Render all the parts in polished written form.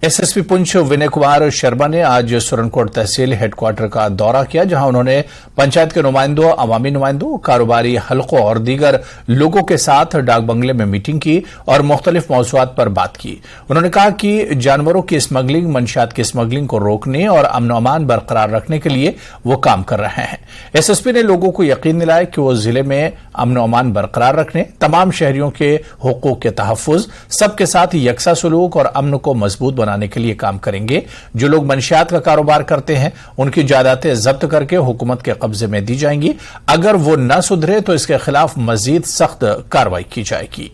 SSP Poonch Vinay Kumar Sharma ने आज सुरनकोट तहसील headquarter का दौरा किया, जहां उन्होंने पंचायत के नुमाइंदों, अवामी नुमाइंदों, कारोबारी हलकों और दीगर लोगों के साथ डाक बंगले में मीटिंग की और मुख्तलिफ मौज़ूआत पर बात की। उन्होंने कहा कि जानवरों की स्मगलिंग, मंशियात की स्मगलिंग को रोकने और अमन अमान बरकरार रखने के लिए वो काम कर रहे हैं। एसएसपी ने लोगों को यकीन दिलाया कि वो जिले में अमन अमान बरकरार रखने, तमाम शहरियों के हुकूक के तहफ़्फ़ुज़, सबके साथ यकसा सलूक और अमन को मजबूत बनाने के लिए काम करेंगे। जो लोग मंशियात का कारोबार करते हैं उनकी जायदादें जब्त करके हुकूमत के कब्जे में दी जाएंगी। अगर वो न सुधरे तो इसके खिलाफ मजीद सख्त कार्रवाई की जाएगी।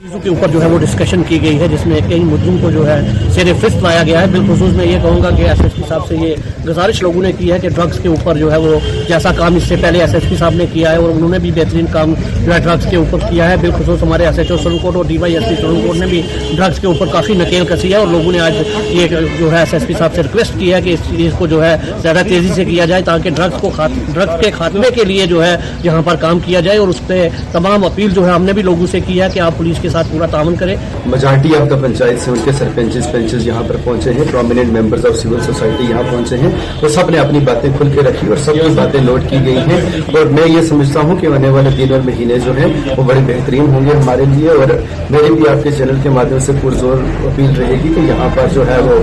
चीज़ों के ऊपर जो है वो डिस्कशन की गई है, जिसमें कई मुद्दों को जो है सेरे फिस्ट लाया गया है। बिलखुसूस मैं ये कहूँगा कि एसएसपी साहब से ये गुजारिश लोगों ने की है कि ड्रग्स के ऊपर जो है वो जैसा काम इससे पहले एसएसपी साहब ने किया है और उन्होंने भी बेहतरीन काम जो है ड्रग्स के ऊपर किया है। बिलखुसूस हमारे एसएचओ सुरनकोट और डीवाईएसपी सुरनकोट ने भी ड्रग्स के ऊपर काफ़ी नकेल कसी है और लोगों ने आज ये जो है एसएसपी साहब से रिक्वेस्ट की है कि इस चीज़ को जो है ज़्यादा तेज़ी से किया जाए, ताकि ड्रग्स के खात्मे के लिए जो है यहाँ पर काम किया जाए। और उस पर तमाम अपील जो है हमने भी लोगों से की है कि आप पुलिस के साथ पूरा ताउन करें। मेजॉरिटी ऑफ द पंचायत से उनके सरपंचेस पंचेस यहाँ पर पहुंचे हैं, prominent members of civil society यहाँ पहुंचे हैं, तो सब ने अपनी बातें खुल के रखी और सबकी बातें नोट की गई हैं। और मैं ये समझता हूँ कि आने वाले दिन और महीने जो हैं वो बड़े बेहतरीन होंगे हमारे लिए। और मेरी भी आपके चैनल के माध्यम से पुरजोर अपील रहेगी कि यहाँ पर जो है वो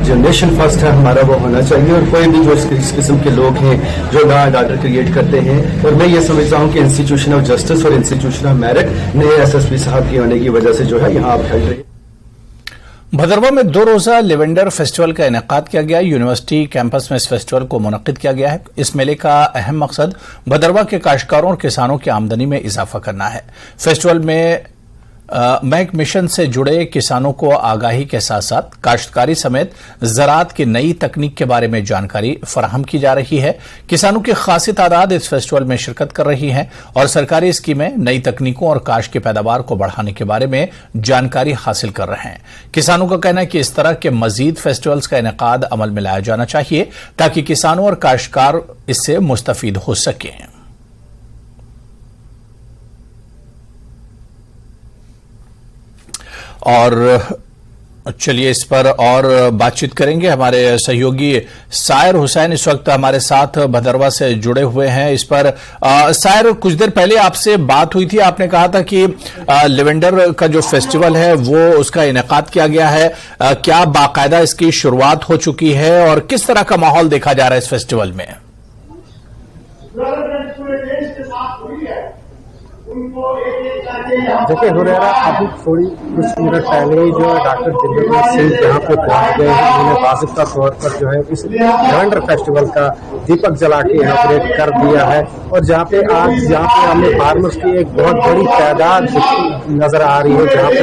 जो नेशन फर्स्ट है हमारा वो होना चाहिए। और कोई भी जो इस किस्म के लोग हैं जो लॉ एंड ऑर्डर क्रिएट करते हैं, और मैं ये समझता हूँ कि इंस्टीट्यूशन ऑफ जस्टिस और इंस्टीट्यूशन ऑफ मेरिट नए एसएसपी साहब की होने की वजह से जो है यहाँ आप फैल रही। भदरवा में 2 रोजा लेवेंडर फेस्टिवल का इनेकाद किया गया। यूनिवर्सिटी कैंपस में इस फेस्टिवल को मुनक्किद किया गया है। इस मेले का अहम मकसद भदरवा के काश्तकारों और किसानों की आमदनी में इजाफा करना है। फेस्टिवल में मैक मिशन से जुड़े किसानों को आगाही के साथ साथ काश्तकारी समेत ज़राअत की नई तकनीक के बारे में जानकारी फराहम की जा रही है। किसानों की खासी तादाद इस फेस्टिवल में शिरकत कर रही हैं और सरकारी स्कीमें, नई तकनीकों और काश्त की पैदावार को बढ़ाने के बारे में जानकारी हासिल कर रहे हैं। किसानों का कहना है कि इस तरह के मजीद फेस्टिवल्स का इनेकाद अमल में लाया जाना चाहिए ताकि किसानों और काश्तकार इससे मुस्तफीद हो सकें। और चलिए इस पर और बातचीत करेंगे। हमारे सहयोगी सायर हुसैन इस वक्त हमारे साथ भदरवा से जुड़े हुए हैं। इस पर सायर, कुछ देर पहले आपसे बात हुई थी, आपने कहा था कि लेवेंडर का जो फेस्टिवल है वो उसका इनेकाद किया गया है। क्या बाकायदा इसकी शुरुआत हो चुकी है और किस तरह का माहौल देखा जा रहा है इस फेस्टिवल में? देखिए हुरैरा, अभी कुछ मिनट पहले ही जो डॉक्टर दिलजीत सिंह यहाँ पे पहुंच गए हैं। उन्होंने बाज़ाब्ता तौर पर जो है इस लेवेंडर फेस्टिवल का दीपक जला के इनॉग्रेट कर दिया है। और जहाँ पे आज यहाँ पे हमें फार्मर्स की एक बहुत बड़ी तादाद नजर आ रही है, जहाँ पे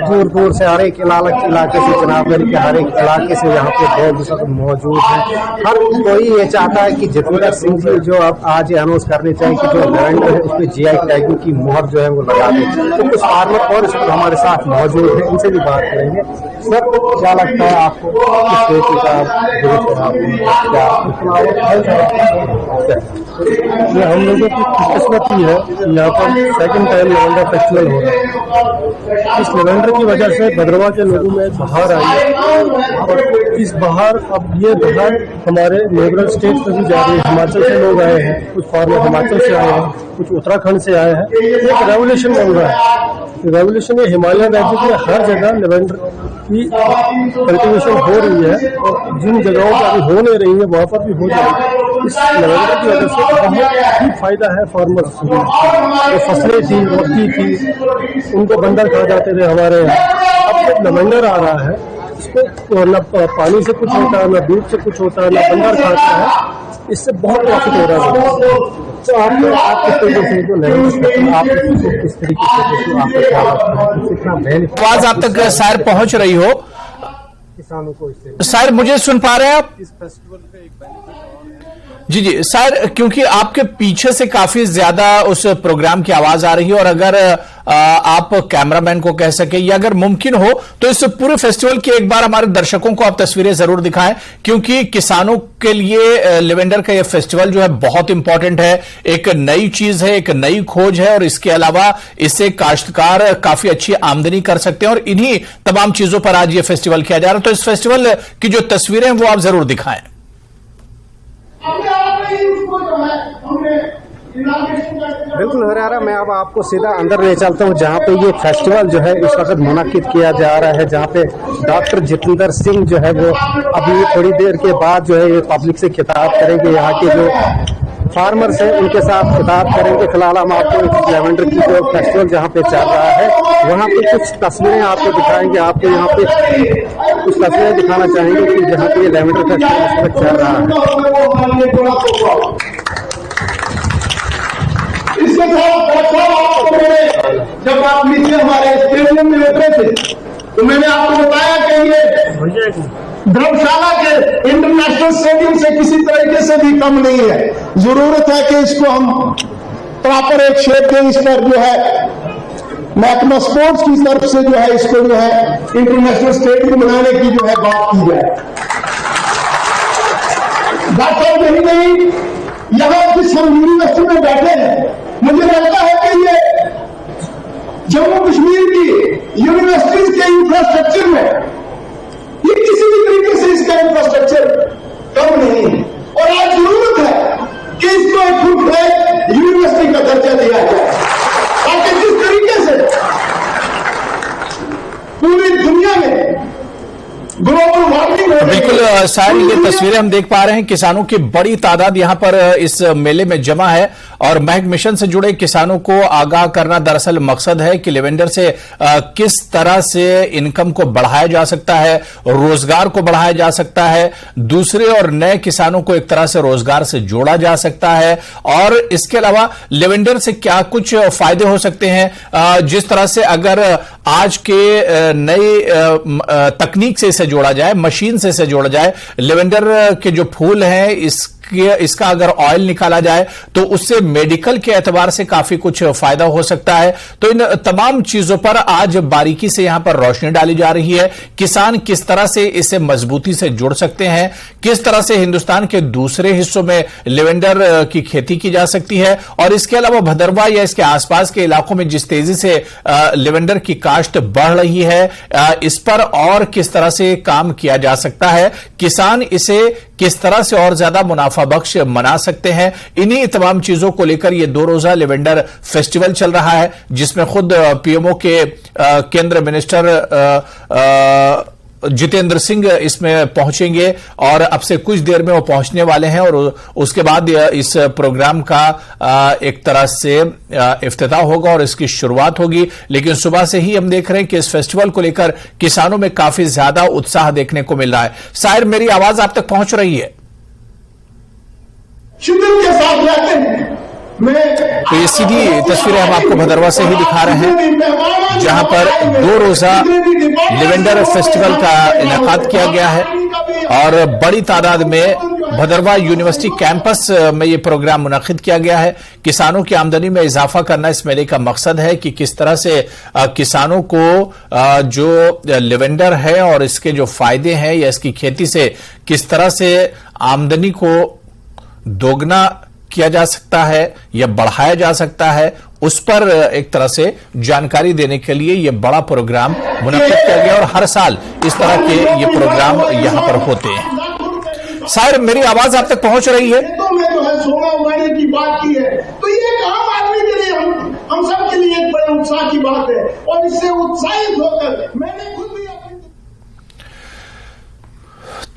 दूर दूर से हर एक इलाके से, जनाबगढ़ के हर एक इलाके से यहाँ पे लोग मौजूद हैं। हर कोई ये चाहता है कि जितेंद्र सिंह जी जो अब आज अनाउंस करने चाहिए कि जो लेवेंडर है उसमें GI टैगिंग की मोहर जो है वो लगा दे। तो कुछ फार्मर और इस हमारे साथ मौजूद हैं, इनसे भी बात करेंगे। सर, क्या लगता है आपको किस खेती का ये हम लोगों की खुशकिस्मती है कि यहाँ पर सेकंड टाइम लेवेंडर फेस्टिवल हो रहा है। इस लेवेंडर की वजह से भदरवा के लोगों में बहार आई है और इस बहार, अब ये बहार हमारे नेबरल स्टेट से भी जा रही है। हिमाचल से लोग आए हैं, कुछ फार्मर हिमाचल से आए हैं, कुछ उत्तराखंड से आए हैं। एक रेवोल्यूशन बन रहा है। रेवोल्यूशन ये हिमालयन राज्य में हर जगह लेवेंडर की कल्टीवेशन हो रही है और जिन जगहों पर अभी हो नहीं रही है वहाँ पर भी हो जाएगी। इस लेवेंडर की वजह से बहुत ही फायदा है फार्मर्स को। जो फसलें थी, मक्की थी, उनको बंदर खा जाते थे हमारे यहाँ। अब जब लेवेंडर आ रहा है, इसको न पानी से कुछ होता है, न दूध से कुछ होता है, न बंदर खाता है। इससे बहुत प्रॉफिट हो रहा है। तो आप किस तरीके से जो लेवेंडर आप किस तरीके से आपको क्या लगता है कितना बेनिफिट आवाज आप तक सायर पहुंच रही हो? किसानों को इससे सायर मुझे सुन पा रहे हैं आप? इस फेस्टिवल पे एक बेनिफिट और है। जी जी सर, क्योंकि आपके पीछे से काफी ज्यादा उस प्रोग्राम की आवाज आ रही है और अगर आप कैमरामैन को कह सके या अगर मुमकिन हो तो इस पूरे फेस्टिवल की एक बार हमारे दर्शकों को आप तस्वीरें जरूर दिखाएं, क्योंकि किसानों के लिए लेवेंडर का यह फेस्टिवल जो है बहुत इंपॉर्टेंट है, एक नई चीज है, एक नई खोज है और इसके अलावा इससे काश्तकार काफी अच्छी आमदनी कर सकते हैं और इन्हीं तमाम चीजों पर आज यह फेस्टिवल किया जा रहा है। तो इस फेस्टिवल की जो तस्वीरें हैं वो आप जरूर दिखाएं। बिल्कुल हरियाणा, मैं अब आपको सीधा अंदर ले चलता हूँ जहाँ पे ये फेस्टिवल जो है इस वक्त मुनाकिद किया जा रहा है, जहाँ पे डॉक्टर जितेंद्र सिंह जो है वो अभी थोड़ी देर के बाद जो है ये पब्लिक से खिताब करेंगे, यहाँ के जो फार्मर्स हैं उनके साथ खिताब करेंगे। फिलहाल हम आपको लेवेंडर की जो फेस्टिवल जहाँ पे चल रहा है वहाँ पे कुछ तस्वीरें आपको दिखाएंगे, आपको यहाँ पे कुछ तस्वीरें दिखाना चाहेंगे कि जहाँ पे ये लेवेंडर फेस्टिवल इस वक्त चल रहा है। इसके साथ जब आप नीचे हमारे स्टेडियम में उतरे थे तो मैंने आपको बताया कि ये धर्मशाला के इंटरनेशनल स्टेडियम से किसी तरीके से भी कम नहीं है। जरूरत है कि इसको हम प्रॉपर एक शेप दें। इस पर जो है महकमा स्पोर्ट्स की तरफ से जो है इसको जो है इंटरनेशनल स्टेडियम बनाने की जो है बात की जाए। बात और नहीं, यहाँ जिस हम यूनिवर्सिटी में बैठे हैं, मुझे लगता है कि ये जम्मू कश्मीर की यूनिवर्सिटीज के इंफ्रास्ट्रक्चर में ये किसी भी तरीके से इसका इंफ्रास्ट्रक्चर कम नहीं है और आज जरूरत है कि इसको एक फुल फ्लैग यूनिवर्सिटी का दर्जा दिया जाए ताकि जिस तरीके से पूरी दुनिया में ग्लोबल वार्मिंग हो रही है। बिल्कुल सारी ये तस्वीरें हम देख पा रहे हैं, किसानों की बड़ी तादाद यहां पर इस मेले में जमा है और महक मिशन से जुड़े किसानों को आगाह करना दरअसल मकसद है कि लेवेंडर से किस तरह से इनकम को बढ़ाया जा सकता है, रोजगार को बढ़ाया जा सकता है, दूसरे और नए किसानों को एक तरह से रोजगार से जोड़ा जा सकता है और इसके अलावा लेवेंडर से क्या कुछ फायदे हो सकते हैं, जिस तरह से अगर आज के नई तकनीक से इसे जोड़ा जाए, मशीन से इसे जोड़ा जाए, लेवेंडर के जो फूल हैं इसका अगर ऑयल निकाला जाए तो उससे मेडिकल के एतबार से काफी कुछ फायदा हो सकता है। तो इन तमाम चीजों पर आज बारीकी से यहां पर रोशनी डाली जा रही है। किसान किस तरह से इसे मजबूती से जुड़ सकते हैं, किस तरह से हिंदुस्तान के दूसरे हिस्सों में लेवेंडर की खेती की जा सकती है और इसके अलावा भदरवा या इसके आसपास के इलाकों में जिस तेजी से लेवेंडर की काश्त बढ़ रही है, इस पर और किस तरह से काम किया जा सकता है, किसान इसे किस तरह से और ज्यादा मुनाफा बख्श मना सकते हैं, इन्हीं तमाम चीजों को लेकर यह 2 रोजा लेवेंडर फेस्टिवल चल रहा है, जिसमें खुद पीएमओ के केंद्र मिनिस्टर जितेंद्र सिंह इसमें पहुंचेंगे और अब से कुछ देर में वो पहुंचने वाले हैं और उसके बाद इस प्रोग्राम का एक तरह से इफ्तिताह होगा और इसकी शुरुआत होगी। लेकिन सुबह से ही हम देख रहे हैं कि इस फेस्टिवल को लेकर किसानों में काफी ज्यादा उत्साह देखने को मिल रहा है। शायद मेरी आवाज आप तक पहुंच रही है? शिद्दत के साथ रहते हैं। तो ये सीधी तस्वीरें हम आपको भदरवा से ही दिखा रहे हैं, जहां पर 2 रोजा लेवेंडर फेस्टिवल का इनेकाद किया गया है और बड़ी तादाद में भदरवा यूनिवर्सिटी कैंपस में ये प्रोग्राम मुनक्किद किया गया है। किसानों की आमदनी में इजाफा करना इस मेले का मकसद है कि किस तरह से किसानों को जो लेवेंडर है और इसके जो फायदे हैं या इसकी खेती से किस तरह से आमदनी को दोगुना किया जा सकता है या बढ़ाया जा सकता है, उस पर एक तरह से जानकारी देने के लिए यह बड़ा प्रोग्राम मुनक्किद किया गया और हर साल इस तरह के ये प्रोग्राम यहां पर होते हैं। शायद मेरी आवाज आप तक पहुंच रही है? तो मैं जो है सोना उगाने की बात की है, तो ये एक आम आदमी के लिए हम सब के लिए एक बड़े उत्साह की बात है और इससे उत्साहित होकर मैंने खुद भी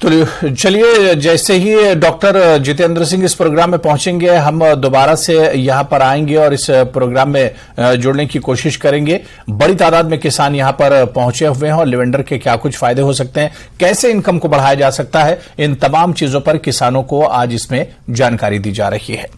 तो चलिए, जैसे ही डॉक्टर जितेंद्र सिंह इस प्रोग्राम में पहुंचेंगे हम दोबारा से यहां पर आएंगे और इस प्रोग्राम में जुड़ने की कोशिश करेंगे। बड़ी तादाद में किसान यहां पर पहुंचे हुए हैं और लेवेंडर के क्या कुछ फायदे हो सकते हैं, कैसे इनकम को बढ़ाया जा सकता है, इन तमाम चीजों पर किसानों को आज इसमें जानकारी दी जा रही है।